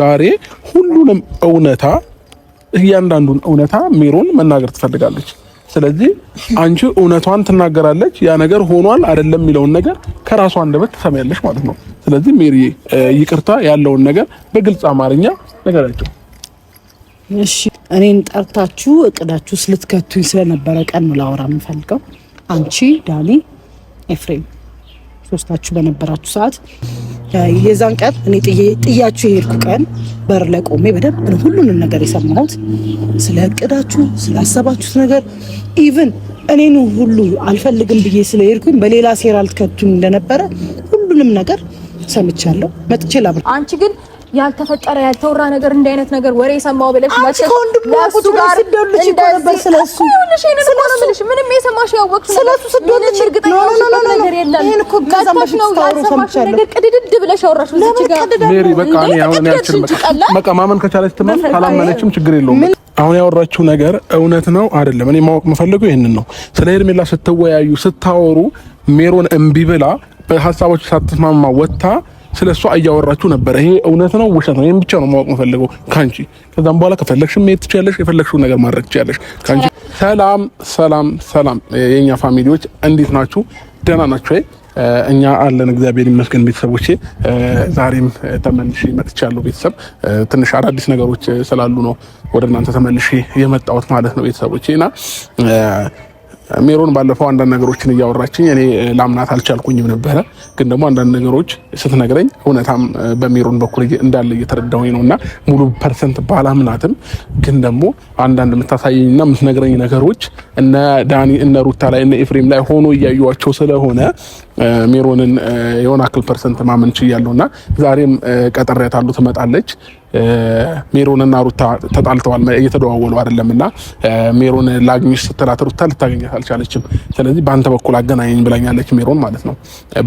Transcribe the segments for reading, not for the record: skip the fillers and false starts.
ዛሬ ሁሉንም እውነታ እያንዳንዱን እውነታ ሜሮን መናገር ትፈልጋለች። ስለዚህ አንቺ እውነቷን ትናገራለች። ያ ነገር ሆኗል አይደለም የሚለውን ነገር ከራሷ አንደበት ትሰማያለሽ ማለት ነው። ስለዚህ ሜሪ ይቅርታ ያለውን ነገር በግልጽ አማርኛ ነገራቸው። እሺ እኔን ጠርታችሁ እቅዳችሁ ልትከቱኝ ስለነበረ ቀን ነው ላወራ የምፈልገው። አንቺ፣ ዳኒ፣ ኤፍሬም ሶስታችሁ በነበራችሁ ሰዓት የዛን ቀን እኔ ጥያችሁ የሄድኩ ቀን በር ላይ ቆሜ በደንብ ነው ሁሉንም ነገር የሰማሁት። ስለ እቅዳችሁ ስላሰባችሁት ነገር ኢቭን እኔን ሁሉ አልፈልግም ብዬ ስለሄድኩኝ በሌላ ሴራ ልትከቱኝ እንደነበረ ሁሉንም ነገር ሰምቻለሁ። መጥቼ ላብር አንቺ ግን ያልተፈጠረ ያልተወራ ነገር እንደ አይነት ነገር ወሬ ሰማው ብለሽ ለሱ ጋር ስደውልሽ ነበር ስለሱ ምንም የሰማሽ ያወቅሽ ስለሱ ስደውልሽ እርግጠኛ ነገር የለም። ይሄን እኮ ከዛምበሽ ሰምቻለሁ። ነገር ቅድድድ ብለሽ አወራሽ እዚህ ጋር ሜሪ በቃ እኔ አሁን ያልችልም በቃ ማመን ከቻለች ትመን ካላመነችም ችግር የለውም። አሁን ያወራችው ነገር እውነት ነው አይደለም? እኔ ማወቅ የምፈልገው ይሄንን ነው። ስለ ሄርሜላ ስትወያዩ ስታወሩ ሜሮን እምቢ ብላ በሐሳቦች ሳትስማማ ወጣ ስለሷ እያወራችሁ ነበር። ይሄ እውነት ነው ውሸት ነው? ይሄን ብቻ ነው ማወቅ የምፈልገው ካንቺ። ከዛም በኋላ ከፈለግሽ መሄድ ትችያለሽ፣ የፈለግሽውን ነገር ማድረግ ትችያለሽ ካንቺ። ሰላም ሰላም ሰላም የኛ ፋሚሊዎች እንዴት ናችሁ? ደህና ናችሁ? እኛ አለን እግዚአብሔር ይመስገን ቤተሰቦቼ። ዛሬም ተመልሼ መጥቻለሁ ቤተሰብ። ትንሽ አዳዲስ ነገሮች ስላሉ ነው ወደ እናንተ ተመልሼ የመጣሁት ማለት ነው ቤተሰቦቼና ሜሮን ባለፈው አንዳንድ ነገሮችን እያወራችኝ እኔ ላምናት አልቻልኩኝም ነበረ። ግን ደግሞ አንዳንድ ነገሮች ስትነግረኝ እውነታም በሜሮን በኩል እንዳለ እየተረዳሁኝ ነውና ሙሉ ፐርሰንት ባላምናትም ግን ደግሞ አንዳንድ የምታሳየኝና የምትነግረኝ ነገሮች እነ ዳኒ እነ ሩታ ላይ እነ ኤፍሬም ላይ ሆኖ እያዩዋቸው ስለሆነ ሜሮንን የሆነ አክል ፐርሰንት ማመን ችያለሁና ዛሬም ቀጠሬያታለሁ ትመጣለች። ሜሮንና ሩታ ተጣልተዋል እየተደዋወሉ አይደለምና ሜሮን ላግኝሽ ስትላት ሩታ ልታገኛት አልቻለችም። ስለዚህ በአንተ በኩል አገናኘኝ ብላኛለች ሜሮን ማለት ነው።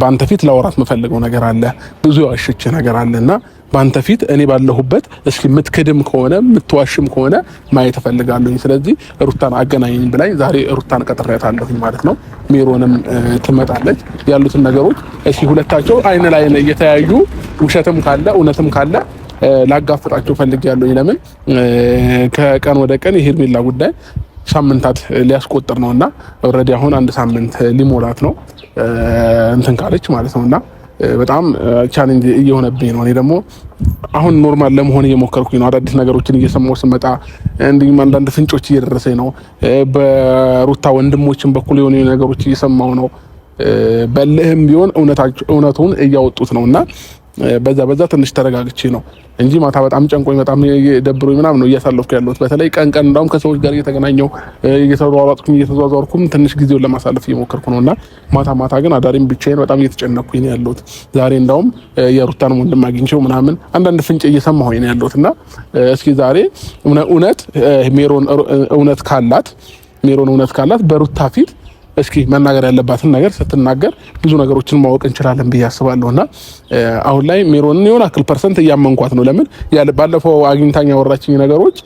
በአንተ ፊት ላወራት የምፈልገው ነገር አለ፣ ብዙ ያዋሸች ነገር አለና በአንተ ፊት እኔ ባለሁበት እስኪ ምትክድም ከሆነ ምትዋሽም ከሆነ ማየት እፈልጋለሁኝ። ስለዚህ ሩታን አገናኘኝ ብላኝ ዛሬ ሩታን ቀጥሬያታለሁኝ ማለት ነው። ሜሮንም ትመጣለች። ያሉትን ነገሮች እስኪ ሁለታቸው አይን ላይ እየተያዩ ውሸትም ካለ እውነትም ካለ ላጋፍጣቸው ፈልጌያለሁ። ለምን ከቀን ወደ ቀን የሄርሜላ ጉዳይ ሳምንታት ሊያስቆጥር ነውና ኦሬዲ አሁን አንድ ሳምንት ሊሞላት ነው እንትን ካለች ማለት ነውና በጣም ቻሌንጅ እየሆነብኝ ነው። እኔ ደግሞ አሁን ኖርማል ለመሆን እየሞከርኩኝ ነው። አዳዲስ ነገሮችን እየሰማሁ ስመጣ እንዲሁም አንዳንድ ፍንጮች እየደረሰኝ ነው። በሩታ ወንድሞችን በኩል የሆኑ ነገሮች እየሰማሁ ነው። በልህም ቢሆን እውነቱን እያወጡት ነውና በዛ ትንሽ ተረጋግቼ ነው እንጂ ማታ በጣም ጨንቆኝ በጣም ደብሮኝ ምናምን ነው እያሳለፍኩ ያለሁት። በተለይ ቀን እንዳውም ከሰዎች ጋር እየተገናኘው እየተሯሯጥኩኝ እየተዟዟርኩም ትንሽ ጊዜውን ለማሳለፍ እየሞከርኩ ነውና ማታ ግን አዳሪም ብቻዬን በጣም እየተጨነቅኩኝ ነው ያለሁት። ዛሬ እንዳውም የሩታን ወንድም አግኝቼው ምናምን አንዳንድ ፍንጭ እየሰማሁኝ ነው ያለሁትና እስኪ ዛሬ እውነት ሜሮን እውነት ካላት በሩታ ፊት እስኪ መናገር ያለባትን ነገር ስትናገር ብዙ ነገሮችን ማወቅ እንችላለን ብዬ አስባለሁና አሁን ላይ ሜሮንን የሆነ አክል ፐርሰንት እያመንኳት ነው። ለምን ባለፈው አግኝታኝ ያወራችኝ ነገሮች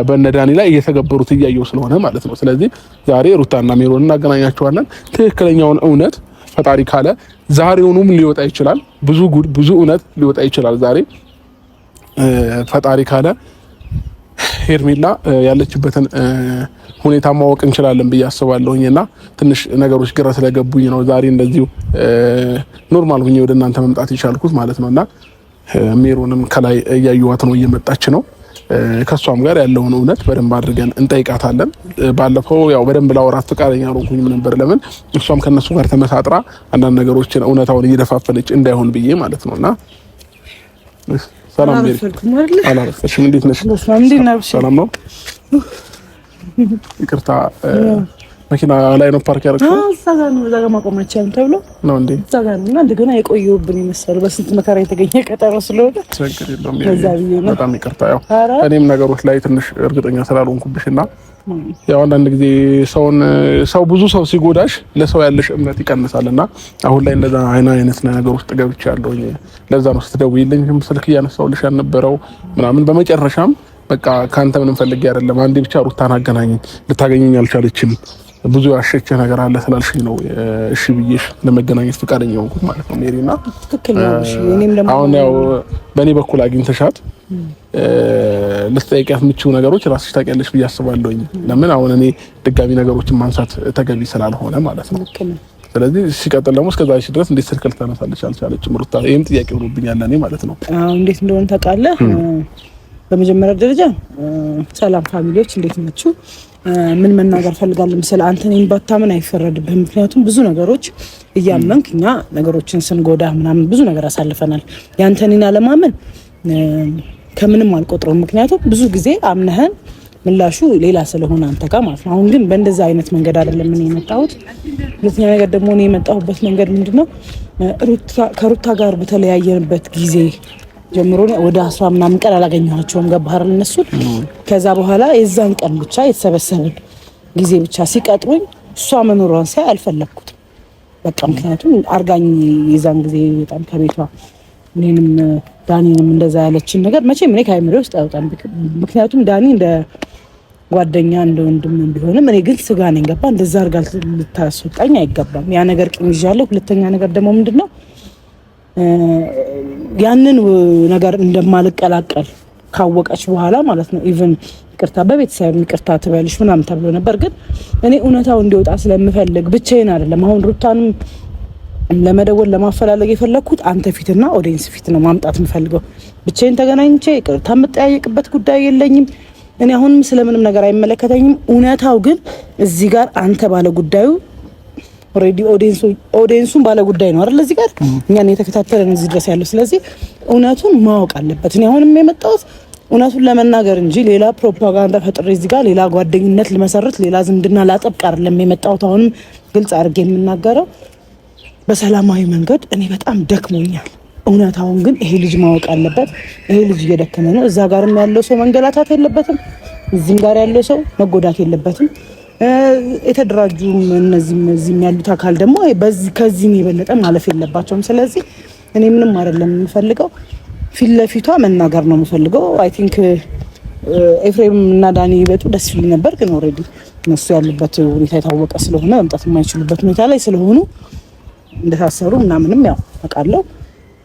በነዳኒ ላይ እየተገበሩት እያየው ስለሆነ ማለት ነው። ስለዚህ ዛሬ ሩታና ሜሮንን እናገናኛቸዋለን። ትክክለኛውን እውነት ፈጣሪ ካለ ዛሬውኑም ሊወጣ ይችላል። ብዙ እውነት ሊወጣ ይችላል ዛሬ ፈጣሪ ካለ ሄርሜላ ያለችበትን ሁኔታ ማወቅ እንችላለን ብዬ አስባለሁኝና ትንሽ ነገሮች ግራ ስለገቡኝ ነው ዛሬ እንደዚሁ ኖርማል ሆኜ ወደ እናንተ መምጣት ይቻልኩት ማለት ነውና ሜሮንም ከላይ እያዩዋት ነው እየመጣች ነው። ከሷም ጋር ያለውን እውነት በደንብ አድርገን እንጠይቃታለን። ባለፈው ያው በደንብ ላወራት ፈቃደኛ አልሆንኩኝም ነበር። ለምን እሷም ከነሱ ጋር ተመሳጥራ አንዳንድ ነገሮችን እውነታውን እየደፋፈነች እንዳይሆን ብዬ ማለት ነውና ሰላም ሜሪ አላረፈሽም? እንዴት ነሽ? ሰላም ነው። ይቅርታ መኪና ላይ ነው ፓርክ ያደረግሽው? እዛ ጋር ማቆም አይቻልም ተብሎ ነው እንዴ? እዛ ጋር እና እንደገና የቆየሁብኝ መሰለኝ በስንት መከራ የተገኘ ቀጠሮ ስለሆነ ችግር የለውም። በጣም ይቅርታ። ያው እኔም ነገሮች ላይ ትንሽ እርግጠኛ ስላልሆንኩብሽና ያው አንዳንድ ጊዜ ብዙ ሰው ሲጎዳሽ ለሰው ያለሽ እምነት ይቀንሳልና አሁን ላይ እንደዛ አይነት ነገር ውስጥ ገብቻለሁ። ለዛ ነው ስትደውይልኝ ስልክ እያነሳሁልሽ ያልነበረው ምናምን። በመጨረሻም በቃ ካንተ ምንም ፈልጌ አይደለም፣ አንዴ ብቻ ሩታን አገናኘኝ፣ ልታገኘኝ አልቻለችም ብዙ ያሸቸ ነገር አለ ስላልሽኝ ነው እሺ ብዬሽ ለመገናኘት ፈቃደኛ ሆንኩት ማለት ነው ሜሪና። ትክክል ነው። እሺ እኔም ደግሞ አሁን ያው በእኔ በኩል አግኝተሻት ልትጠይቂያት የምትችው ነገሮች ራስሽ ታውቂያለሽ ብዬ አስባለሁኝ። ለምን አሁን እኔ ድጋሚ ነገሮችን ማንሳት ተገቢ ስላልሆነ ማለት ነው። ስለዚህ ሲቀጥል ደግሞ እስከዛች ድረስ እንዴት ስልክ ልታነሳለች አልቻለችም ሩታ? ይሄም ጥያቄ ሆኖብኛል እኔ ማለት ነው። እንዴት እንደሆነ ታውቃለህ? በመጀመሪያ ደረጃ ሰላም ፋሚሊዎች እንዴት ናችሁ? ምን መናገር ፈልጋለሁ መሰለህ፣ አንተ እኔን ባታምን አይፈረድብህም። ምክንያቱም ብዙ ነገሮች እያመንክ እኛ ነገሮችን ስንጎዳ ምናምን ብዙ ነገር አሳልፈናል። ያንተ እኔን አለማመን ከምንም አልቆጥረውም። ምክንያቱም ብዙ ጊዜ አምነህን ምላሹ ሌላ ስለሆነ አንተ ጋር ማለት ነው። አሁን ግን በእንደዛ አይነት መንገድ አይደለም እኔ የመጣሁት። ሁለተኛ ነገር ደግሞ እኔ የመጣሁበት መንገድ ምንድነው፣ ከሩታ ጋር በተለያየንበት ጊዜ ጀምሮ ወደ 10 ምናምን ቀን አላገኘኋቸውም። ገባህ አይደል? እነሱን ከዛ በኋላ የዛን ቀን ብቻ የተሰበሰብን ጊዜ ብቻ ሲቀጥሩኝ እሷ መኖሯን ሳይ አልፈለኩትም በቃ። ምክንያቱም አርጋኝ የዛን ጊዜ በጣም ከቤቷ እኔንም ዳኒንም እንደዛ ያለችን ነገር መቼም እኔ ከአይምሬ ውስጥ አይወጣም። ምክንያቱም ዳኒ እንደ ጓደኛ እንደ ወንድም ቢሆንም እኔ ግን ስጋ ነኝ። ገባ? እንደዛ አርጋ ልታስወጣኝ አይገባም። ያ ነገር ቅም ይዣለሁ። ሁለተኛ ነገር ደግሞ ምንድነው ያንን ነገር እንደማልቀላቀል ካወቀች በኋላ ማለት ነው ኢቭን ይቅርታ በቤተሰብ ይቅርታ ትበልሽ ምናምን ተብሎ ነበር። ግን እኔ እውነታው እንዲወጣ ስለምፈልግ ብቻዬን አይደለም አሁን ሩታንም ለመደወል ለማፈላለግ የፈለኩት አንተ ፊትና ኦዲየንስ ፊት ነው ማምጣት የምፈልገው። ብቻዬን ተገናኝቼ ይቅርታ የምጠያየቅበት ጉዳይ የለኝም። እኔ አሁንም ስለምንም ነገር አይመለከተኝም። እውነታው ግን እዚህ ጋር አንተ ባለ ጉዳዩ ኦሬዲ ኦዲየንሱን ባለ ጉዳይ ነው አይደል? እዚህ ጋር እኛን የተከታተለን እዚህ ድረስ ያለው። ስለዚህ እውነቱን ማወቅ አለበት። እኔ አሁንም የመጣሁት እውነቱን ለመናገር እንጂ ሌላ ፕሮፓጋንዳ ፈጥሬ እዚህ ጋር ሌላ ጓደኝነት ልመሰርት ሌላ ዝምድና ላጠብቅ አይደለም የመጣሁት። አሁንም ግልጽ አድርጌ የምናገረው በሰላማዊ መንገድ እኔ በጣም ደክሞኛል። እውነታውን ግን ይሄ ልጅ ማወቅ አለበት። ይሄ ልጅ እየደከመ ነው። እዛ ጋርም ያለው ሰው መንገላታት የለበትም። እዚህም ጋር ያለው ሰው መጎዳት የለበትም። የተደራጁም እነዚህም ያሉት አካል ደግሞ ከዚህም የበለጠ ማለፍ የለባቸውም። ስለዚህ እኔ ምንም አይደለም የምፈልገው፣ ፊት ለፊቷ መናገር ነው የምፈልገው። አይ ቲንክ ኤፍሬም እና ዳኒ ይበጡ ደስ ይል ነበር። ግን ኦልሬዲ እነሱ ያሉበት ሁኔታ የታወቀ ስለሆነ መምጣት የማይችሉበት ሁኔታ ላይ ስለሆኑ እንደታሰሩ ምናምንም ያው አውቃለሁ።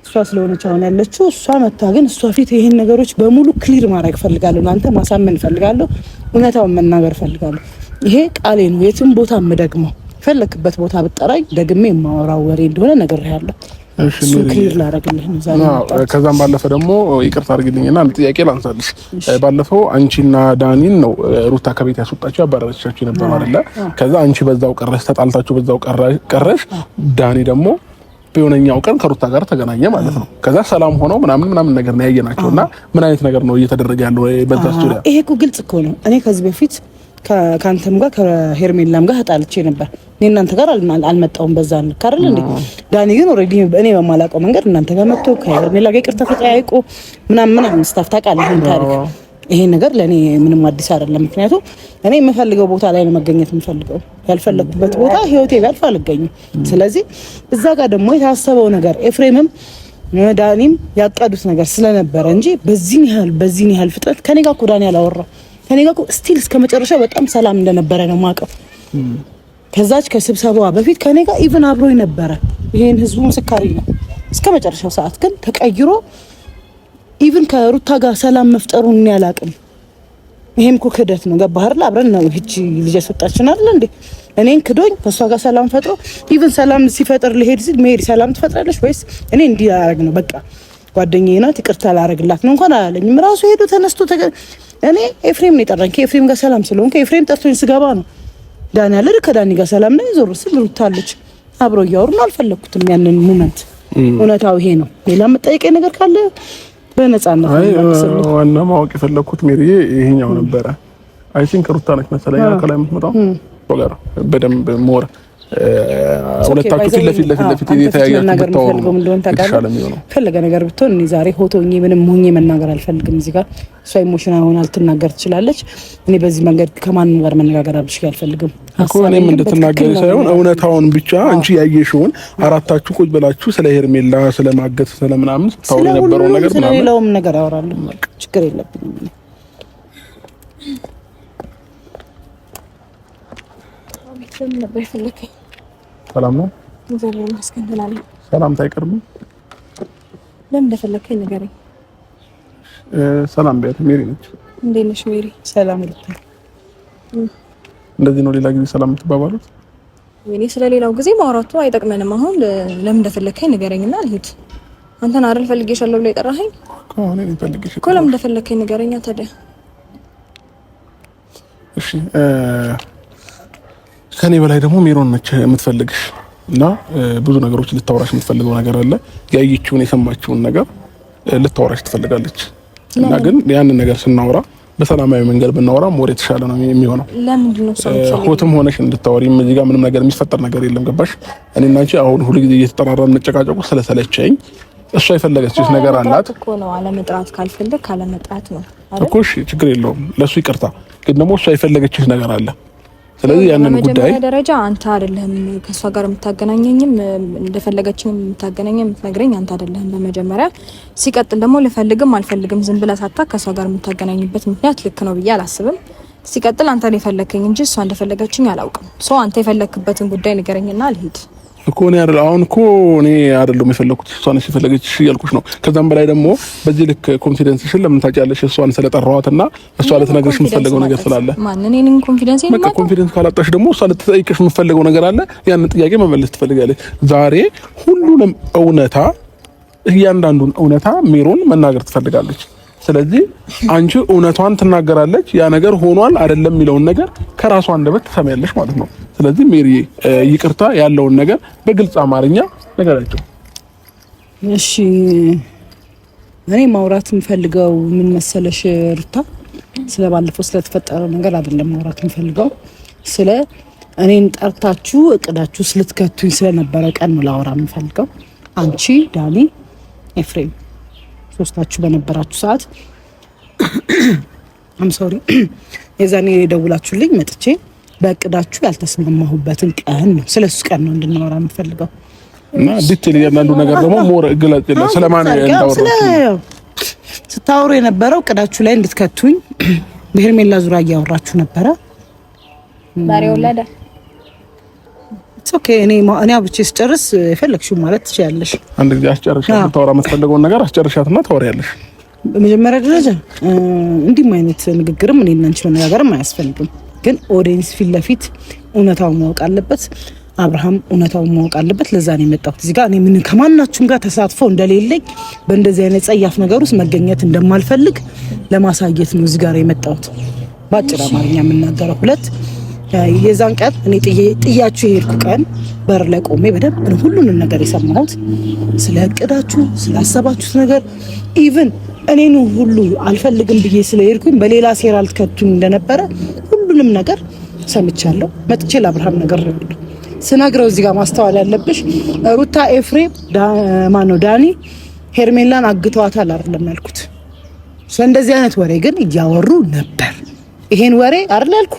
እሷ ስለሆነች አሁን ያለችው እሷ መታ ግን እሷ ፊት ይሄን ነገሮች በሙሉ ክሊር ማድረግ ፈልጋለሁ። አንተ ማሳመን ፈልጋለሁ። እውነታውን መናገር ፈልጋለሁ። ይሄ ቃሌ ነው። የትም ቦታ የምደግመው ፈለክበት ቦታ ብጠራኝ ደግሜ የማወራው ወሬ እንደሆነ ነግሬሃለሁ። እሱ ክሊር ላደርግልህ ነው ዛሬ። ከዛም ባለፈ ደግሞ ይቅርታ አድርግልኝና አንድ ጥያቄ ላንሳልሽ። ባለፈው አንቺና ዳኒን ነው ሩታ ከቤት ያስወጣችሁ ያባረረቻችሁ ነበር አይደል? ከዛ አንቺ በዛው ቀረሽ፣ ተጣልታችሁ በዛው ቀረሽ። ዳኒ ደግሞ በሆነኛው ቀን ከሩታ ጋር ተገናኘ ማለት ነው። ከዛ ሰላም ሆነው ምናምን ነገር ነው ያየናቸውና ምን አይነት ነገር ነው እየተደረገ ያለው በዛ ዙሪያ? ይሄ እኮ ግልጽ እኮ ነው። እኔ ከዚህ በፊት ከአንተም ጋር ከሄርሜላም ጋር ተጣልቼ ነበር። እኔ እናንተ ጋር አልመጣሁም በዛ ልክ አይደል እንዴ? ዳኒ ግን ኦልሬዲ እኔ በማላውቀው መንገድ እናንተ ጋር መጥቶ ከሄርሜላ ጋር ይቅርታ ተጠያይቆ ምናምን ስታፍ ታውቃለህ ታሪክ። ይሄ ነገር ለኔ ምንም አዲስ አይደለም። ምክንያቱም እኔ የምፈልገው ቦታ ላይ ነው መገኘት የምፈልገው። ያልፈለኩበት ቦታ ህይወቴ ቢያልፍ አልገኝም። ስለዚህ እዛ ጋር ደግሞ የታሰበው ነገር ኤፍሬምም ዳኒም ያቀዱት ነገር ስለነበረ እንጂ በዚህን ያህል ፍጥነት ከኔ ጋር እኮ ዳኒ አላወራም። ከኔ ጋር ስቲል እስከ መጨረሻው በጣም ሰላም እንደነበረ ነው የማውቀው። ከዛች ከስብሰባዋ በፊት ከኔ ጋር ኢቭን አብሮኝ ነበረ። ይሄን ህዝቡ ምስካሪ ነው። እስከ መጨረሻው ሰዓት ግን ተቀይሮ ኢቭን ከሩታ ጋር ሰላም መፍጠሩን እኔ አላውቅም። ይሄም እኮ ክህደት ነው። ገባህ አይደል? አብረን ነው እቺ ልጅ ያስወጣችን አይደል እንዴ? እኔን ክዶኝ ከሷ ጋር ሰላም ፈጥሮ ኢቭን ሰላም ሲፈጥር ልሄድ ሲል መሄድ ሰላም ትፈጥራለች ወይስ እኔ እንዲህ አደረግ ነው? በቃ ጓደኛዬ ናት ይቅርታ ላደርግላት ነው እንኳን አላለኝም። ራሱ ሄዶ ተነስቶ እኔ ኤፍሬም ነው የጠራኝ። ከኤፍሬም ጋር ሰላም ስለሆንኩ ኤፍሬም ጠርቶኝ ስገባ ነው ዳኒ አለ። ከዳኒ ጋር ሰላም ነው ዞር ስል ሩታለች አብሮ እያወሩ ነው። አልፈለኩትም ያንን ሞመንት። እውነታው ይሄ ነው። ሌላ የምጠይቀኝ ነገር ካለ በነፃነት ነው። ዋና ማወቅ የፈለኩት ሜሪዬ ይሄኛው ነበረ። አይ ቲንክ ሩታ ነች መሰለኝ ከላይ የምትመጣው ወጋራ በደንብ ሞር ሁለታችሁ ፊት ለፊት የተያያችሁ ብታወሩ ይሻላል የሚሆነው። ፈለገ ነገር ብትሆን እኔ ዛሬ ሆቶኝ ምንም ሆኜ መናገር አልፈልግም። እዚህ ጋር እሷ ኢሞሽናል ሆና ልትናገር ትችላለች። እኔ በዚህ መንገድ ከማንም ጋር መነጋገር አልፈልግም እኮ። እኔም እንድትናገር ሳይሆን እውነታውን ብቻ አንቺ ያየሽውን አራታችሁ ቁጭ ብላችሁ ስለ ሄርሜላ ስለማገት ስለምናምን ታውሪ የነበረው ነገር ምናምን ስለሌላውም ነገር አወራለሁ። ችግር የለብኝም። ለምን ነበር የፈለከኝ? ሰላም ነው? እግዚአብሔር ይመስገን ደህና ነኝ። ሰላምታ አይቀርም? ለምን እንደፈለከኝ ንገረኝ። ሰላም ቢያት ሜሪ ነች። እንዴት ነሽ ሜሪ? ሰላም ልትል እንደዚህ ነው ሌላ ጊዜ ሰላም የምትባባሉት? እኔ ስለሌላው ጊዜ ማውራቱ አይጠቅመንም። አሁን ለምን እንደፈለከኝ ንገረኝና ልሂድ። አንተን አይደል ፈልጌሻለሁ ብለህ የጠራኸኝ? ከሆነ እኔ ፈልጌሽ እኮ ለምን እንደፈለከኝ ንገረኛ ታዲያ። እሺ ከኔ በላይ ደግሞ ሜሮን ነች የምትፈልግሽ እና ብዙ ነገሮች ልታወራሽ የምትፈልገው ነገር አለ። ያየችውን የሰማችውን ነገር ልታወራሽ ትፈልጋለች እና ግን ያንን ነገር ስናወራ በሰላማዊ መንገድ ብናወራ ሞር የተሻለ ነው የሚሆነው። ለምንድን ነው ሆትም ሆነሽ እንድታወሪ እዚህ ጋር ምንም ነገር የሚፈጠር ነገር የለም። ገባሽ? እኔ እና አንቺ አሁን ሁሉ ጊዜ እየተጠራራን መጨቃጨቁ ስለሰለቸኝ እሷ የፈለገችው ነገር አላት እኮ ነው። አለመጥራት ካልፈለግ ካለመጥራት ነው አይደል እኮ። እሺ ችግር የለውም ለሱ ይቅርታ። ግን ደግሞ እሷ የፈለገችው ነገር አለ። ስለዚህ ያንን ጉዳይ በመጀመሪያ ደረጃ አንተ አይደለህም ከሷ ጋር የምታገናኘኝም እንደፈለገችኝ የምታገናኘኝ የምትነግረኝ አንተ አይደለህም በመጀመሪያ። ሲቀጥል ደግሞ ልፈልግም አልፈልግም ዝም ብለህ ሳታ ከሷ ጋር የምታገናኝበት ምክንያት ልክ ነው ብዬ አላስብም። ሲቀጥል አንተ ነው የፈለከኝ እንጂ እሷ እንደፈለገችኝ አላውቅም። አንተ የፈለክበትን ጉዳይ ንገረኝና ልሂድ እኮ ነው አይደል? አሁን እኮ እኔ አይደለም የፈለኩት እሷ ነች የፈለገችሽ እያልኩሽ ነው። ከዛም በላይ ደግሞ በዚህ ልክ ኮንፊደንስሽን ለምን ታጫለሽ? እሷን ስለጠራኋትና እሷ ልትነግርሽ የምትፈልገው ነገር ስላለ ማን እኔን ኮንፊደንስ በቃ ኮንፊደንስ ካላጣሽ ደግሞ እሷ ልትጠይቅሽ የምትፈልገው ነገር አለ። ያን ጥያቄ መመለስ ትፈልጋለች። ዛሬ ሁሉንም እውነታ እያንዳንዱን እውነታ ሜሮን መናገር ትፈልጋለች። ስለዚህ አንቺ እውነቷን ትናገራለች። ያ ነገር ሆኗል አይደለም የሚለውን ነገር ከራሷ አንደበት ትሰማያለሽ ማለት ነው። ስለዚህ ሜሪ ይቅርታ ያለውን ነገር በግልጽ አማርኛ ነገራቸው። እሺ እኔ ማውራት የምፈልገው ምን መሰለሽ ሩታ፣ ስለባለፈው ስለተፈጠረው ነገር አይደለም ማውራት የምፈልገው። ስለ እኔን ጠርታችሁ እቅዳችሁ ስለትከቱኝ ስለነበረ ቀን ነው ላወራ የምፈልገው። አንቺ፣ ዳኒ፣ ኤፍሬም ሶስታችሁ በነበራችሁ ሰዓት አም ሶሪ የዛኔ ደውላችሁልኝ መጥቼ በእቅዳችሁ ያልተስማማሁበትን ቀን ነው ስለሱ ቀን ነው እንድናወራ የምፈልገው። እና ዲቴል ያንዳንዱ ነገር ደግሞ ሞር ግለጽ ይላል ስለማን እንዳወራችሁ ስታወሩ የነበረው እቅዳችሁ ላይ እንድትከቱኝ በሄርሜላ ዙሪያ እያወራችሁ ነበረ። ዛሬ ወለደ ኦኬ እኔ አብቼ ስጨርስ የፈለግሽው ማለት ትችያለሽ። አንድ ጊዜ አስጨርሻት ታወራ የምትፈልገውን ነገር አስጨርሻትና ታወሪያለሽ። በመጀመሪያ ደረጃ እንዲህም አይነት ንግግርም እኔ እና አንቺ መነጋገርም አያስፈልግም። ግን ኦዲየንስ ፊት ለፊት እውነታውን ማወቅ አለበት። አብርሃም እውነታውን ማወቅ አለበት። ለዛ ነው የመጣሁት እዚህ ጋር። እኔ ምን ከማናችሁም ጋር ተሳትፎ እንደሌለኝ በእንደዚህ አይነት ጸያፍ ነገር ውስጥ መገኘት እንደማልፈልግ ለማሳየት ነው እዚህ ጋር የመጣሁት። ባጭር አማርኛ የምናገረው ሁለት የዛን ቀን እኔ ጥያችሁ የሄድኩ ቀን በር ላይ ቆሜ በደንብ ነው ሁሉንም ነገር የሰማሁት። ስለ እቅዳችሁ ስላሰባችሁት ነገር ኢቭን እኔን ሁሉ አልፈልግም ብዬ ስለሄድኩኝ በሌላ ሴራ ልትከቱኝ እንደነበረ ሁሉንም ነገር ሰምቻለሁ። መጥቼ ለአብርሃም ነገር ስነግረው እዚህ ጋር ማስተዋል ያለብሽ ሩታ፣ ኤፍሬም ማነው ዳኒ ሄርሜላን አግተዋታል አይደለም ያልኩት። ስለዚህ አይነት ወሬ ግን እያወሩ ነበር። ይሄን ወሬ አይደል ያልኩ።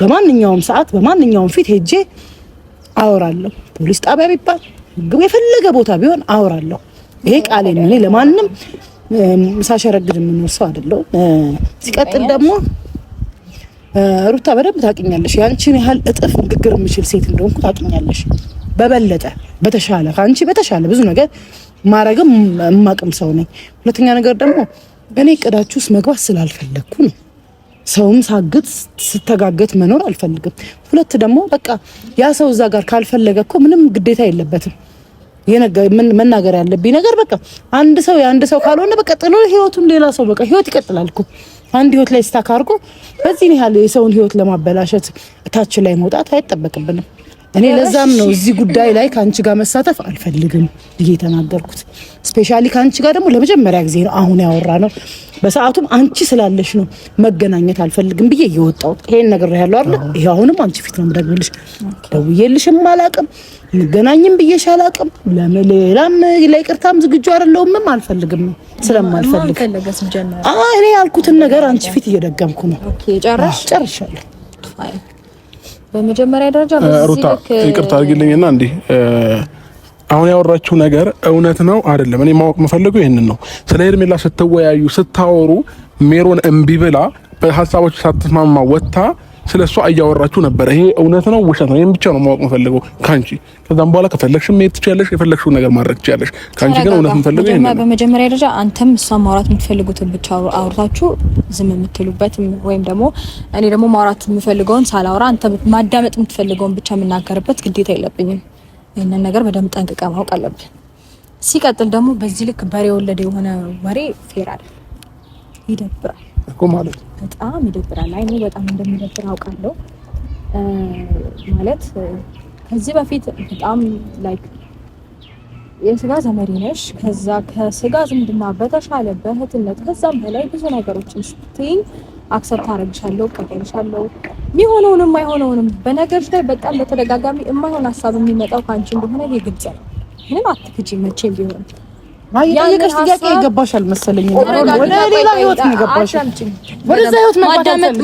በማንኛውም ሰዓት በማንኛውም ፊት ሄጄ አወራለሁ። ፖሊስ ጣቢያ ቢባል የፈለገ ቦታ ቢሆን አወራለሁ። ይሄ ቃሌ ነው። እኔ ለማንም ሳሸረግድ የምኖር ሰው አይደለሁም። ሲቀጥል ደግሞ ሩታ በደንብ ታውቂኛለሽ። ያንቺን ያህል እጥፍ ንግግር የምችል ሴት እንደሆንኩ ታውቂኛለሽ። በበለጠ በተሻለ ከአንቺ በተሻለ ብዙ ነገር ማረግም የማቅም ሰው ነኝ። ሁለተኛ ነገር ደግሞ እኔ እቅዳችሁ ውስጥ መግባት ስላልፈለግኩ ነው። ሰውም ሳግጥ ስተጋገት መኖር አልፈልግም። ሁለት ደግሞ በቃ ያ ሰው እዛ ጋር ካልፈለገ እኮ ምንም ግዴታ የለበትም። መናገር ያለብኝ ነገር በቃ አንድ ሰው የአንድ ሰው ካልሆነ በቃ ጥሎ ህይወቱን ሌላ ሰው በቃ ህይወት ይቀጥላል እኮ። አንድ ህይወት ላይ ስታክ አድርጎ በዚህ ያህል የሰውን ህይወት ለማበላሸት ታች ላይ መውጣት አይጠበቅብንም። እኔ ለዛም ነው እዚህ ጉዳይ ላይ ካንቺ ጋር መሳተፍ አልፈልግም ብዬ ተናገርኩት። ስፔሻሊ ካንቺ ጋር ደግሞ ለመጀመሪያ ጊዜ ነው አሁን ያወራ ነው። በሰዓቱም አንቺ ስላለሽ ነው መገናኘት አልፈልግም ብዬ እየወጣው ይሄን ነገር ያለው አይደል? ይሄ አሁንም አንቺ ፊት ነው የምደግልሽ። ደውዬልሽም አላቅም እንገናኝም ብዬሽ አላቅም። ለሌላም ለይቅርታም ዝግጁ አይደለሁም አልፈልግም ስለማልፈልግ እኔ ያልኩትን ነገር አንቺ ፊት እየደገምኩ ነው። ኦኬ ጨርሻለሁ። በመጀመሪያ ደረጃ ሩታ ይቅርታ አድርጊልኝና እንዴ አሁን ያወራችሁ ነገር እውነት ነው አይደለም? እኔ ማወቅ የምፈልገው ይሄንን ነው። ስለ ሄርሜላ ስትወያዩ ስታወሩ ሜሮን እምቢ ብላ በሐሳቦች ሳትስማማ ወጣ ስለሷ እያወራችሁ ነበር። ይሄ እውነት ነው ውሸት ነው? ይሄን ብቻ ነው ማወቅ የምፈልገው ካንቺ። ከዛም በኋላ ከፈለግሽ መሄድ ትችያለሽ፣ የፈለግሽውን ነገር ማድረግ ትችያለሽ። ካንቺ ግን እውነት የምፈልገው ይሄን ነው። በመጀመሪያ ደረጃ አንተም እሷ ማውራት የምትፈልጉትን ብቻ አውርታችሁ ዝም የምትሉበት ወይም ደግሞ እኔ ደግሞ ማውራት የምፈልገውን ሳላወራ አንተ ማዳመጥ የምትፈልገውን ብቻ የምናገርበት ግዴታ የለብኝም። ይሄንን ነገር በደንብ ጠንቅቀህ ማወቅ አለብህ። ሲቀጥል ደግሞ በዚህ ልክ በሬ ወለደ የሆነ ወሬ ፌር አይደል፣ ይደብራል እኮ ማለት በጣም ይደብራል። አይ ነው በጣም እንደሚደብር አውቃለሁ። ማለት ከዚህ በፊት በጣም ላይክ የስጋ ዘመዴ ነሽ፣ ከዛ ከስጋ ዝምድና በተሻለ በእህትነት ከዛም በላይ ብዙ ነገሮችን ስትይ አክሰፕት አደርግሻለሁ፣ ቀበልሻለሁ። የሚሆነውንም አይሆነውንም በነገርሽ ላይ በጣም በተደጋጋሚ የማይሆን ሀሳብ የሚመጣው ካንቺ እንደሆነ ይሄ ግልጽ ነው። ምንም አትክጂ መቼም ቢሆን የጠየቀሽ ጥያቄ ይገባሻል መሰለኝ። ወደ ሌላ ህይወት ነው የገባሽ። ወደዛ ህይወት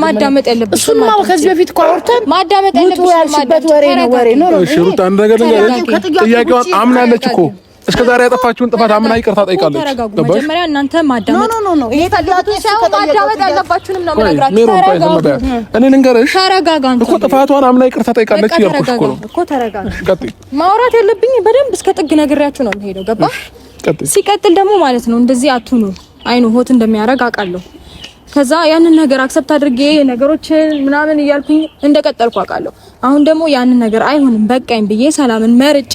ማዳመጥ ያለብሽ እሱማ ከዚህ በፊት እኮ አውርተን ማዳመጥ ያለብሽ ያልሽበት ወሬ ነው። እሺ ሩት አንድ ነገር ጥያቄዋን አምናለች እኮ እስከ ዛሬ ያጠፋችሁን ጥፋት አምና ይቅርታ ጠይቃለች። መጀመሪያ እናንተ ማዳመጥ ይሄ ታላቁ ሰው ማዳመጥ ያለባችሁንም ነው የምነግራችሁ። እኔ ልንገርሽ እኮ ጥፋቷን አምና ይቅርታ ጠይቃለች እያልኩሽ እኮ ነው እኮ ተረጋጋ። ማውራት ያለብኝ በደንብ እስከ ጥግ ነግሬያችሁ ነው የምሄደው። ገባ? ሲቀጥል ደግሞ ማለት ነው እንደዚህ አትሁኑ። አይኑ ሆት እንደሚያረግ አውቃለሁ። ከዛ ያንን ነገር አክሰፕት አድርጌ ነገሮችን ምናምን እያልኩኝ እንደቀጠልኩ አውቃለሁ። አሁን ደግሞ ያንን ነገር አይሆንም በቃኝ ብዬ ሰላምን መርጬ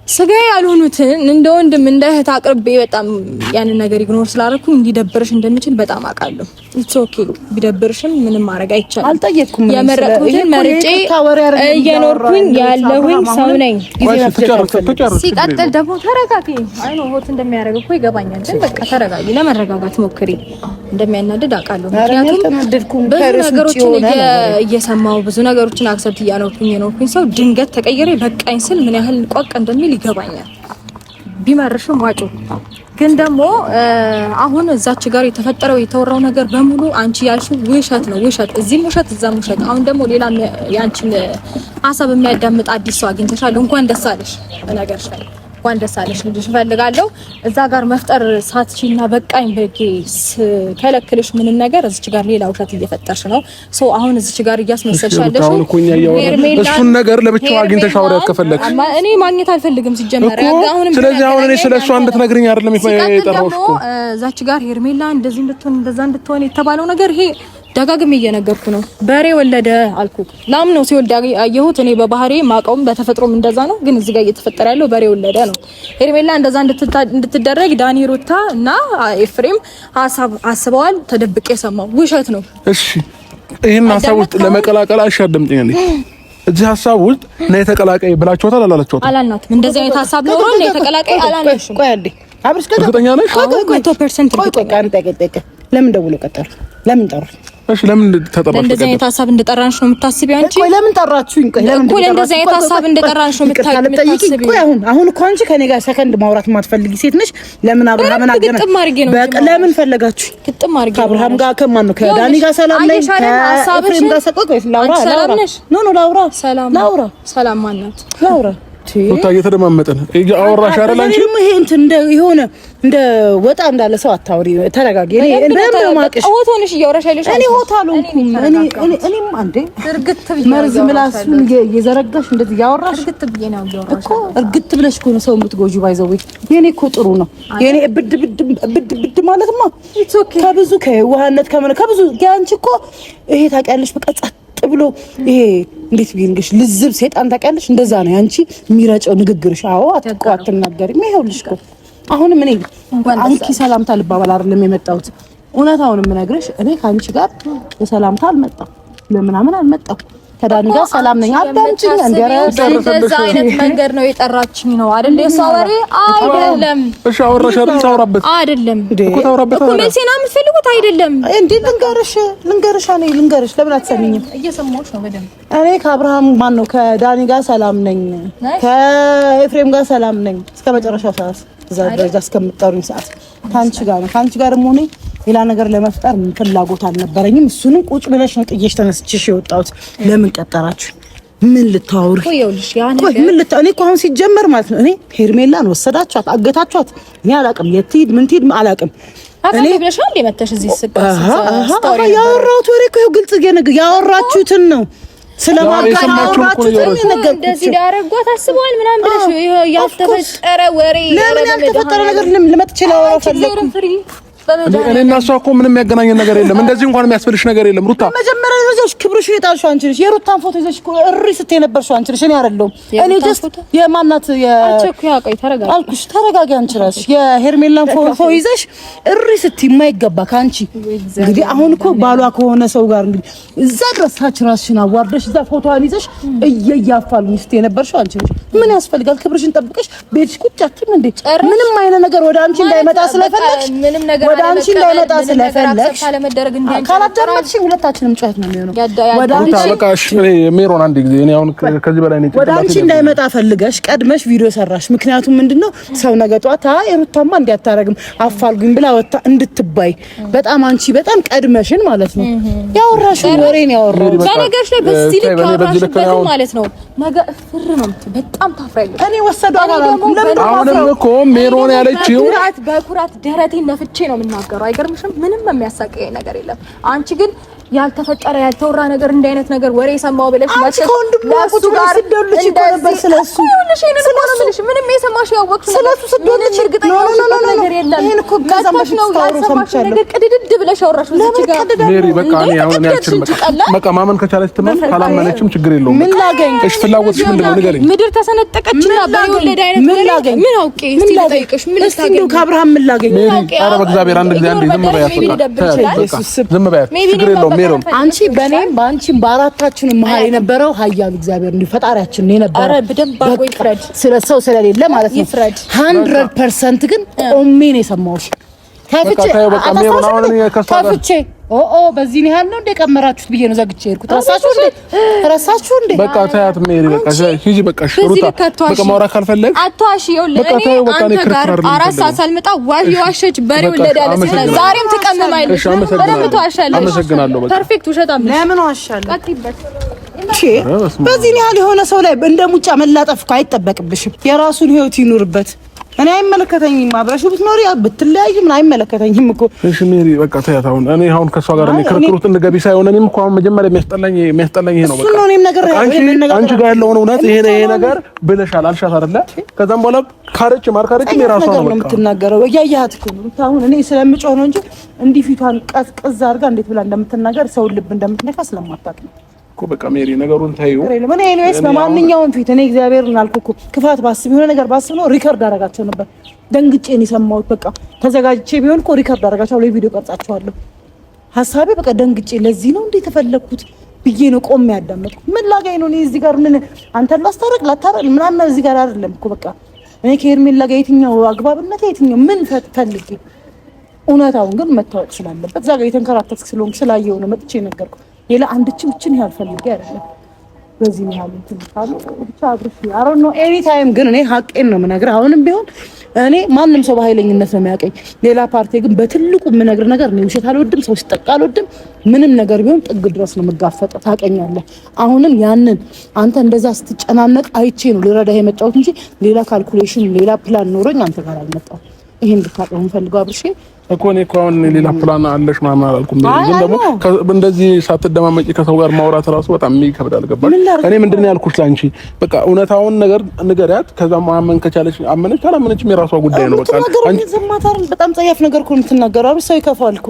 ስጋ ያልሆኑትን እንደ ወንድም እንደ እህት አቅርቤ በጣም ያንን ነገር ኢግኖር ስላደረኩኝ እንዲደብርሽ እንደምችል በጣም አውቃለሁ። ኢትስ ኦኬ ቢደብርሽም ምንም ማድረግ አይቻልም። አልጠየቅኩም። የመረጥኩትን መርጬ እየኖርኩኝ ያለሁኝ ሰው ነኝ። ሲቀጥል ደግሞ ተረጋጊ። አይ ነው ሆት እንደሚያደርግ እኮ ይገባኛል፣ ግን በቃ ተረጋጊ። ለመረጋጋት ሞክሪ። እንደሚያናድድ አውቃለሁ። ምክንያቱም ብዙ ነገሮችን እየሰማሁ ብዙ ነገሮችን አክሰፕት እያኖርኩኝ ሰው ድንገት ተቀየረ በቃኝ ስል ምን ያህል ቆቅ እንደሚል ይገባኛል። ቢመርሽም ዋጩ። ግን ደግሞ አሁን እዛች ጋር የተፈጠረው የተወራው ነገር በሙሉ አንቺ ያልሽው ውሸት ነው። ውሸት፣ እዚህም ውሸት፣ እዛም ውሸት። አሁን ደግሞ ሌላ ያንቺን ሀሳብ የሚያዳምጥ አዲስ ሰው አግኝተሻል። እንኳን ደስ አለሽ በነገርሽ ላይ እንኳን ደስ አለሽ ልጅሽ እፈልጋለሁ። እዛ ጋር መፍጠር ሳትችይና በቃኝ በጌስ ከለክልሽ ምንም ነገር እዚች ጋር ሌላ ውሸት እየፈጠርሽ ነው። ሶ አሁን እዚች ጋር እያስመሰልሻለሽ ነው። እሱን ነገር ለብቻው አግኝተሽ አውሪያት ከፈለግሽ። እኔ ማግኘት አልፈልግም ሲጀመር። አሁንም ስለዚህ አሁን እኔ ስለሷ እንድትነግሪኝ አይደለም የጠራሁሽ እኮ። እዛች ጋር ሄርሜላ እንደዚህ እንድትሆን እንደዛ እንድትሆን የተባለው ነገር ይሄ ደጋግሜ እየነገርኩ ነው። በሬ ወለደ አልኩ። ላም ነው ሲወልድ ያየሁት። እኔ በባህሪ ማቀውም በተፈጥሮም እንደዛ ነው። ግን እዚህ ጋር እየተፈጠረ ያለው በሬ ወለደ ነው። ሄርሜላ እንደዛ እንድትደረግ ዳኒ፣ ሩታ እና ኤፍሬም ሀሳብ አስበዋል። ተደብቄ የሰማው ውሸት ነው። እሺ ይሄን ሀሳብ ውስጥ ለመቀላቀል አሻደምጥኝ። እዚህ ሀሳብ ውስጥ ነው የተቀላቀይ ብላችኋታል አላላችኋትም? አላልናትም። እንደዚህ አይነት ሀሳብ ነው ነው የተቀላቀይ አላልሽም። ቆይ አንዴ አብርሽ እርግጠኛ ነሽ? 100% እርግጠኛ። ለምን ደውሎ ቀጠሩ? ለምን ጠሩ? እሺ ለምን ተጠራሽ? እንደዚህ አይነት ሀሳብ እንደጠራንሽ ነው የምታስቢው አንቺ? ቆይ ለምን ጠራችሁኝ? ቆይ ለምን እንደዚህ አይነት ሀሳብ እንደጠራንሽ ነው የምታስቢው? ቆይ አሁን እኮ አንቺ ከኔ ጋር ሰከንድ ማውራት የማትፈልጊ ሴት ነሽ። ለምን አብርሃምን አገናኝ? በቃ ለምን ፈለጋችሁ? ግጥም አድርጌ ከአብርሃም ጋር ከማን ነው? ከዳኒ ጋር ሰላም ነኝ። ከኤፍሬም ጋር ሰቆቅ ወይስ ላውራ? ላውራ ሰላም ማናት? ላውራ ወጣ እየተደማመጠን አወራሽ አይደል? አንቺ ይሄ እንትን የሆነ እንደ ወጣ እንዳለ ሰው አታውሪ። ተረጋጊ። እኔ እንደም ማቅሽ ሆቶንሽ እያወራሽ አይልሽ? እኔ ሆታ አልሆንኩም። እኔም አንዴ እርግጥ መርዝ ምላሱን እየዘረጋሽ እንደዚህ ያወራሽ እርግጥ ብዬ ነው ያወራሽ እኮ። እርግጥ ብለሽ እኮ ነው ሰው የምትጎጁ። ባይዘው የኔ እኮ ጥሩ ነው። የኔ ብድ ማለትማ ከብዙ ከዋህነት ከብዙ ያንቺ እኮ ይሄ ታውቂያለሽ። በቃ ጸጥ ብሎ ይሄ እንዴት ቢንግሽ ልዝብ ሰይጣን ታውቂያለሽ። እንደዛ ነው ያንቺ የሚረጨው ንግግርሽ። አዎ አትናገሪም። ይኸውልሽ እኮ አሁንም እኔ አንቺ ሰላምታ ልባባል አይደለም የመጣሁት። እውነታውን የምነግርሽ እኔ ካንቺ ጋር ለሰላምታ አልመጣም፣ ለምናምን አልመጣም። ከዳኒ ጋር ሰላም ነኝ። አዳምጪኝ። እንደዛ አይነት መንገድ ነው የጠራችኝ ነው አይደል? የሷ ወሬ አይደለም። እሺ አወራሽ አይደል? ታወራበት አይደለም እኮ ታወራበት እኮ መልሴና የምትፈልጉት አይደለም እንዴ? ልንገርሽ ለምን አትሰሚኝም? እየሰማሁሽ ነው በደንብ። እኔ ከአብርሃም ማን ነው ከዳኒ ጋር ሰላም ነኝ፣ ከኤፍሬም ጋር ሰላም ነኝ እስከ መጨረሻው ሰዓት፣ እዛ ደረጃ እስከምትጠሩኝ ሰዓት ካንቺ ጋር ነው። ካንቺ ጋር ሆኔ ሌላ ነገር ለመፍጠር ፍላጎት አልነበረኝም። እሱንም ቁጭ ብለሽ ነው ጥዬሽ ተነስቼሽ የወጣሁት። ለምን ቀጠራችሁ? ምን ልታወሪ? ቆይ እኔ እኮ አሁን ሲጀመር ማለት ነው እኔ ሄርሜላን ወሰዳችኋት፣ አገታችኋት። እኔ አላቅም፣ የት ሂድ ምን ትሂድ አላቅም። እኔ ብለሻል የመተሽ እዚህ ስታስታውሪ ያወራሁት ወሬ እኮ ግልጽ ያወራችሁትን ነው ስለማጋራችሁ እንደዚህ ዳረጓት አስበዋል ምናምን ብለሽ ያልተፈጠረ ወሬ ያልተፈጠረ ነገር ልመጥ ይችላል አፈለኩ እኔ እና እሷ እኮ ምንም ያገናኘን ነገር የለም። እንደዚህ እንኳን የሚያስፈልሽ ነገር የለም። ሩታ መጀመሪያ ይዘሽ ክብርሽን የጣልሽው አንቺ ነሽ። የሩታን ፎቶ ይዘሽ እሪ ስትይ የነበርሽው አንቺ ነሽ። እኔ አይደለሁም። እኔ ጀስት የማናት አልኩሽ ተረጋጊ። አንቺ ራስሽ የሄርሜላን ፎቶ ይዘሽ እሪ ስትይ የማይገባ ካንቺ እንግዲህ አሁን እኮ ባሏ ከሆነ ሰው ጋር እንግዲህ እዛ ድረስ ራስሽን አዋርደሽ እዛ ፎቶዋን ይዘሽ እየያፋል ስትይ የነበርሽው አንቺ ነሽ። ምን ያስፈልጋል? ክብርሽን ጠብቀሽ ቤትሽ ቁጭ አትይም እንዴ? ምንም አይነት ነገር ወደ አንቺ እንዳይመጣ ስለፈለግሽ ምንም ነገር ወደ አንቺ እንዳይመጣ ስለፈለግሽ ካላዳመጥሽኝ ሁለታችንም ጩኸት ነው የሚሆነው። ወደ አንቺ በቃ እሺ ሜሮን አንድ ጊዜ እኔ አሁን ከዚህ በላይ ነው ወደ አንቺ እንዳይመጣ ፈልገሽ ቀድመሽ ቪዲዮ ሰራሽ። ምክንያቱም ምንድነው ሰው ነገ ጧት ሩታማ እንዲያታረግም አፋልጉኝ ብላ ወጣ እንድትባይ በጣም አንቺ በጣም ቀድመሽን ማለት ነው ያወራሽው ወሬን ያወራው በነገርሽ ላይ በዚህ ልክ ያወራሽበት ማለት ነው። ነገ ፍር ነው በጣም ታፍራለሽ። እኔ ወሰዱ አላልኩም። ለምን አሁንም እኮ ሜሮን ያለችው በኩራት ደረቴን ነፍቼ ነው የምናገረው። አይገርምሽም? ምንም የሚያሳቀኝ ነገር የለም። አንቺ ግን ያልተፈጠረ ያልተወራ ነገር እንደ አይነት ነገር ወሬ ሰማው ብለሽ ለሱ ጋር ስደውልሽ ነበር ስለሱ ምንም የሰማሽ ያወቅሽ ስለሱ ስደውልሽ እርግጠኛ ነገር የለም። ይሄን እኮ ከዛምሽ ታውሩ ሰምቻለሁ። ነገር ቅድድድ ብለሽ አወራሽ እዚህ ጋር ሜሪ በቃ እኔ አሁን ያልችልም በቃ ማመን ከቻለች ትመን ካላመነችም ችግር የለውም። ምን ላገኝ? እሺ ፍላጎትሽ ምንድነው ንገሪኝ። ምድር ተሰነጠቀችና በወለደ አይነት ምን ላገኝ? ምን አውቄ እስቲ ልጠይቅሽ ምን ታገኝ? ከአብርሃም ምን ላገኝ? ሜሪ ኧረ በእግዚአብሔር አንድ ጊዜ አንዴ ዝም በያት በቃ ዝም በያት ችግር የለውም ሜሮን አንቺ በኔም ባንቺም በአራታችንም መሀል የነበረው ኃያሉ እግዚአብሔር እንደ ፈጣሪያችን ነው የነበረው። አረ በደንብ አቆይ ፍረድ ስለሰው ስለሌለ ማለት ነው 100% ግን ቆሜ ነው የሰማሁሽ። ከፍቼ በዚህ ነው ያለው እንደ ቀመራችሁት ብዬ ነው ዘግቼ ሄድኩት። ረሳችሁ እንዴ? በቃ ታያት ሜሪ በቃ ሂጂ በቃ ሽሩታ በቃ ማውራት ካልፈለግ አቷሽ ይኸውልህ እኔ አንተ ጋር አራት ሰዓት ሳልመጣ ዋሸች በሬ ወለዳለች። ዛሬም ትቀመማለች። በደንብ ተዋሻለች። አመሰግናለሁ። በቃ ፐርፌክት ውሸታም ለምን ዋሻለሁ? በዚህ ነው ያለ የሆነ ሰው ላይ እንደ ሙጫ መላጠፍ እኮ አይጠበቅብሽም። የራሱን ህይወት ይኑርበት። እኔ አይመለከተኝም። አብራችሁ ብትኖሪ ብትለያዩ ምን አይመለከተኝም እኮ። እሺ ሜሪ በቃ ተያት። አሁን ከሷ ጋር እኔ ክርክሩት እንደገቢ ሳይሆን እኔም እኮ አሁን መጀመሪያ የሚያስጠላኝ ይሄ ነው። በቃ አንቺ ጋር ያለውን እውነት ይሄ ነገር ብለሻል አልሻት አይደለ? ከዛም በኋላ ካረች ማርካረች የራሷ ነው በቃ የምትናገረው። እያያት እኮ ነው አሁን እኔ ስለምጮህ ነው እንጂ እንዲህ ፊቷን ቀዝቀዝ አድርጋ እንዴት ብላ እንደምትናገር ሰው ልብ እንደምትነካ ስለማታውቅ ነው እኮ። በቃ ሜሪ ነገሩን ታዩ። እኔ ኤኒዌይስ በማንኛውም ፊት እኔ እግዚአብሔርን አልኩ እኮ ክፋት ባስብ የሆነ ነገር ባስብ ነው ሪከርድ አደርጋቸው ነበር። ደንግጬ ነው የሰማሁት። በቃ ተዘጋጅቼ ቢሆን እኮ ሪከርድ አደርጋቸው ላይ ቪዲዮ ቀርጻቸዋለሁ። ሐሳቤ በቃ ደንግጬ ለዚህ ነው እንዴ ተፈለኩት ብዬ ነው ቆሜ ያዳመጥኩ። ምን ላጋይ ነው እኔ እዚህ ጋር ምን አንተን ላታረቅ ምናምን እዚህ ጋር አይደለም እኮ በቃ እኔ ከሄርሜላ ጋር የትኛው አግባብነት የትኛው ምን ፈልጌ እውነታውን ግን መታወቅ ስላለበት እዛ ጋር የተንከራተትክ ስለሆንክ ስላየው ነው መጥቼ ነገርኩ። ሌላ አንድችም እችን ያህል ፈልጌ አይደለም። በዚህ ያህል እንትን ካሉ ብቻ አብርሽ አሮን ነው ኤኒ ታይም ግን እኔ ሀቄን ነው የምነግርህ። አሁንም ቢሆን እኔ ማንም ሰው በኃይለኝነት ነው የሚያውቀኝ። ሌላ ፓርቲ ግን በትልቁ የምነግር ነገር ነው ውሸት አልወድም፣ ሰው ሲጠቃ አልወድም። ምንም ነገር ቢሆን ጥግ ድረስ ነው የምጋፈጠው። ታውቀኛለህ። አሁንም ያንን አንተ እንደዛ ስትጨናነቅ አይቼ ነው ልረዳህ የመጣሁት እንጂ ሌላ ካልኩሌሽን ሌላ ፕላን ኖሮኝ አንተ ጋር አልመጣሁም። ይሄን ልታውቀው የምፈልገው አብርሽ እኮ እኔ እኮ አሁን ሌላ ፕላን አለሽ ምናምን አላልኩም። ግን ደግሞ እንደዚህ ሳትደማመጪ ከሰው ጋር ማውራት ራሱ በጣም ይከብዳል። ገባሽ? እኔ ምንድን ነው ያልኩሽ ላንቺ በቃ እውነታውን ነገር ንገሪያት። ከዛ ማመን ከቻለች አመነች፣ ካላመነችም የራሷ ጉዳይ ነው። በቃ አንቺ ዘማታርን በጣም ጸያፍ ነገር እኮ የምትናገረው አይደል? ሰው ይከፋል እኮ።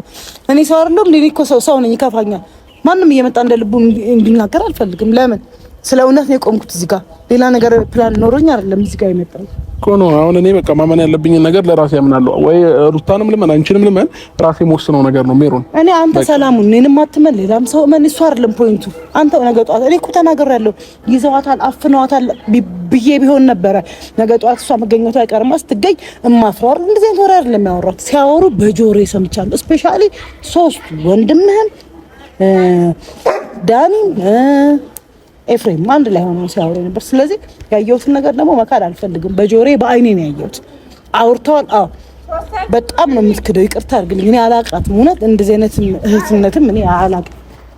እኔ ሰው አይደለም እኔ እኮ ሰው ነኝ፣ ይከፋኛል። ማንም እየመጣ እንደ ልቡ እንዲናገር አልፈልግም። ለምን? ስለ እውነት ነው የቆምኩት እዚህ ጋር። ሌላ ነገር ፕላን ኖሮኝ አይደለም እዚህ ጋር የመጣሁት እኮ ነው። አሁን እኔ በቃ ማመን ያለብኝን ነገር ለራሴ አምናለሁ። ወይ ሩታንም ልመን አንቺንም ልመን ራሴ የምወስነው ነገር ነው ሜሮን። እኔ አንተ ሰላሙን እኔንም አትመን ሌላም ሰው ምን እሱ አይደለም ፖይንቱ። አንተ ነገ ጧት እኔ እኮ ተናግሬያለሁ። ይዘዋታል፣ አፍነዋታል ብዬ ቢሆን ነበረ ነገ ጧት እሷ መገኘቷ አይቀርም። ስትገኝ እማፍራር እንደዚህ አይነት ወሬ አይደለም ያወራት። ሲያወሩ በጆሮዬ ሰምቻለሁ። ስፔሻሊ ሶስቱ ወንድምህም ዳኒ ኤፍሬም አንድ ላይ ሆኖ ሲያወሩ ነበር። ስለዚህ ያየሁትን ነገር ደግሞ መካድ አልፈልግም። በጆሮዬ በአይኔ ነው ያየሁት። አውርተዋል። አዎ በጣም ነው የምትክደው። ይቅርታ አድርግልኝ። እኔ አላውቃትም። እውነት እንደዚህ አይነት እህትነትም እኔ አላውቅም።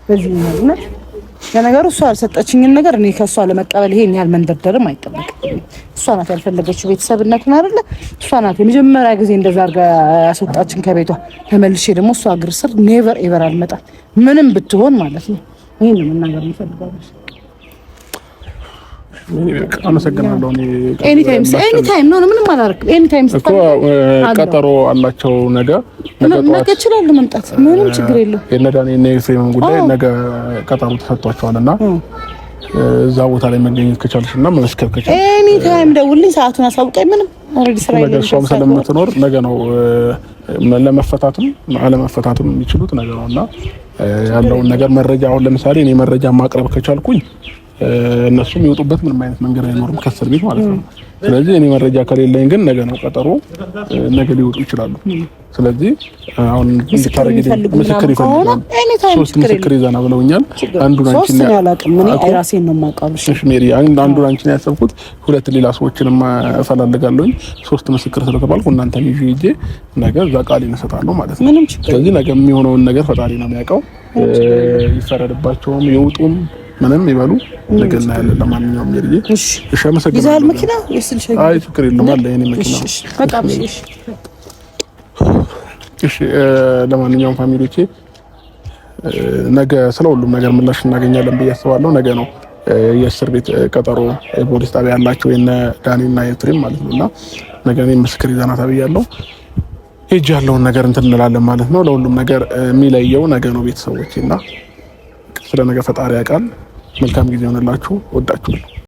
በዚህ ነው እውነት ለነገሩ እሷ ያልሰጠችኝን ነገር እኔ ከእሷ ለመቀበል ይሄን ያህል መንደርደርም አይጠበቅም። እሷ ናት ያልፈለገችው ቤተሰብነቱን አይደለ? እሷ ናት የመጀመሪያ ጊዜ እንደዛ አድርጋ ያስወጣችን ከቤቷ። ተመልሼ ደግሞ እሷ እግር ስር ኔቨር ኤቨር አልመጣም ምንም ብትሆን ማለት ነው። ይሄን ነው መናገር የምፈልገው። አመሰግናለሁ። ኤኒ ታይም ነው ምንም አላደርግም። ኤኒ ታይም እኮ ቀጠሮ አላቸው ነገ ይችላል መምጣት ምንም ችግር የለውም። የነዳኔ እና የፍሬም ጉዳይ ነገ ቀጠሮ ተሰጥቷቸዋልና እዛ ቦታ ላይ መገኘት ከቻልሽና መመስከር ከቻልሽ ኤኒ ታይም ደውልኝ፣ ሰዓቱን አሳውቀኝ። ምንም ኦሬዲ ስራ ነገ እሷም ስለምትኖር ነገ ነው ለመፈታቱም አለመፈታቱም የሚችሉት ነገ ነውና ያለውን ነገር መረጃ አሁን ለምሳሌ እኔ መረጃ ማቅረብ ከቻልኩኝ እነሱም ይወጡበት ምንም አይነት መንገድ አይኖርም ከእስር ቤት ማለት ነው። ስለዚህ እኔ መረጃ ከሌለኝ ግን ነገ ነው ቀጠሮ፣ ነገ ሊወጡ ይችላሉ። ስለዚህ አሁን እንድታረጋግጥ ምስክር ይፈልጋሉ። ሶስት ምስክር ይዘና ብለውኛል። አንዱን አንቺ ነው ያላቀም ምን አይራሴን ነው ማቃብሽ። እሺ ሜሪ አንዱን አንቺ ነው ያሰብኩት፣ ሁለት ሌላ ሰዎችንም እፈላልጋለሁኝ። ሶስት ምስክር ስለተባልኩ እናንተን ይዤ ነገ እዛ ቃል ይነሳታለሁ ማለት ነው። ስለዚህ ነገ የሚሆነውን ነገር ፈጣሪ ነው የሚያውቀው። ይፈረድባቸውም ይውጡም ምንም ይበሉ ነገ እናያለን። ለማንኛውም ሜሪ እሺ አመሰግናለሁ። ይዛል መኪና ወይስ አይ ችግር የለም አለ የኔ መኪና። በጣም እሺ እሺ ለማንኛውም ፋሚሊዎቼ ነገ ስለ ሁሉም ነገር ምላሽ እናገኛለን ብዬ አስባለሁ። ነገ ነው የእስር ቤት ቀጠሮ ፖሊስ ጣቢያ ያላቸው የነ ዳኒና የፍሬም ማለት ነውና ነገ እኔ ምስክር ይዘና ታብያለሁ። ሄጅ ያለውን ነገር እንትን እንላለን ማለት ነው። ለሁሉም ነገር የሚለየው ነገ ነው ቤተሰቦቼና ስለ ነገ ፈጣሪ ያውቃል። መልካም ጊዜ ሆነላችሁ። ወዳችሁ